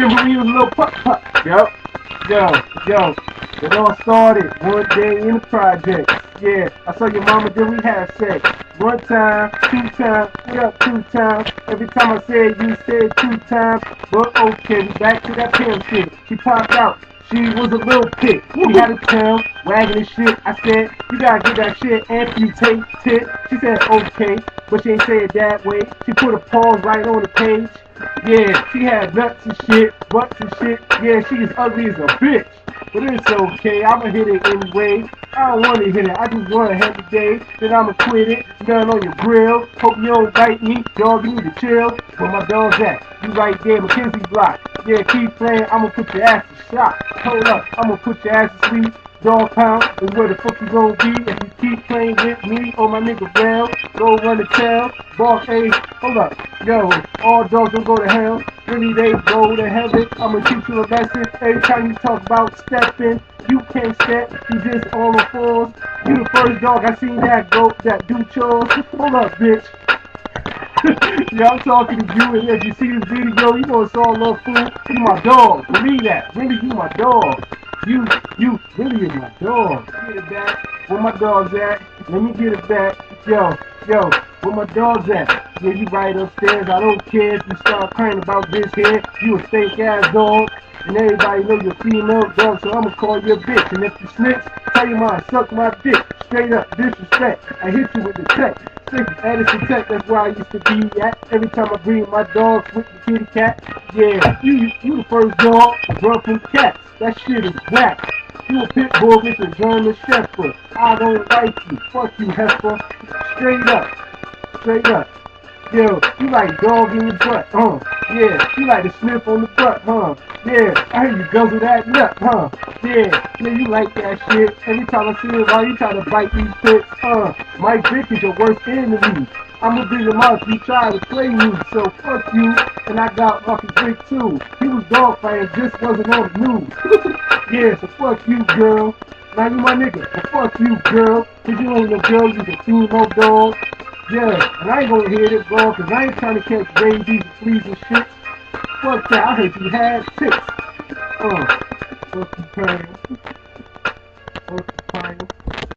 remember when you was a little pup? Yup. Yo. It all started one day in the project. Yeah, I saw your mama, then we had sex. One time, two times, what up, two times? Every time I said, you said two times. But okay, we back to that pimp shit. She popped out. She was a little pit. She had a tail, wagging and shit. I said, you gotta get that shit amputated. She said, okay, but she ain't say it that way. She put a pause right on the page. Yeah, she had nuts and shit, butts and shit. Yeah, she is ugly as a bitch. But it's okay, I'ma hit it anyway. I don't wanna hit it, I just wanna have the day. Then I'ma quit it, gun on your grill. Hope you don't bite me, dog, you need to chill. Where my dog's at? You right there, Mackenzie block. Yeah, keep playing, I'ma put your ass to shot. Hold up, I'ma put your ass to sleep. Dog pound is where the fuck you gonna be if you keep playing with me or my nigga Rail. Go run the tail, boss A, hold up, yo, all dogs don't go to hell. Really they go to heaven. I'ma teach you a lesson. Every time you talk about stepping, you can't step, you just on the fours. You the first dog I seen that do chores. Hold up, bitch. Yeah, I'm talking to you, and if you see this video, you know it's all love, fool. You my dog. Believe that. Really, you my dog. You really is my dog. Get it back. Where my dog's at? Let me get it back. Yo, where my dog's at? Yeah, you right upstairs. I don't care if you start crying about this here. You a fake ass dog. And everybody know you're female dog, so I'ma call you a bitch. And if you snitch, tell your mom, suck my dick. Straight up disrespect. I hit you with the tech. Edison Tech, that's where I used to be at. Every time I bring my dogs with the kitty cat. Yeah, you the first dog to run from cats. That shit is whack. You a pit bull with a German Shepherd. I don't like you. Fuck you, heifer. Straight up. Yo, you like dog in your butt, yeah, you like to sniff on the butt, yeah, I heard you guzzle that nut, yeah, you like that shit. Every time I see it, why you try to bite these pits, my dick is your worst enemy. I'ma bring him out if you try to play me, so fuck you, and I got Marcus Dick too. He was dog fighting, just wasn't on the news. Yeah, so fuck you, girl. Now you my nigga, but fuck you, girl, cause you ain't no girl, you a female dog. Yeah, and I ain't gonna hear this, bro, cause I ain't trying to catch rabies and fleas and shit. Fuck that, I heard you had ticks. Fuck you, paying. Fuck you, paying.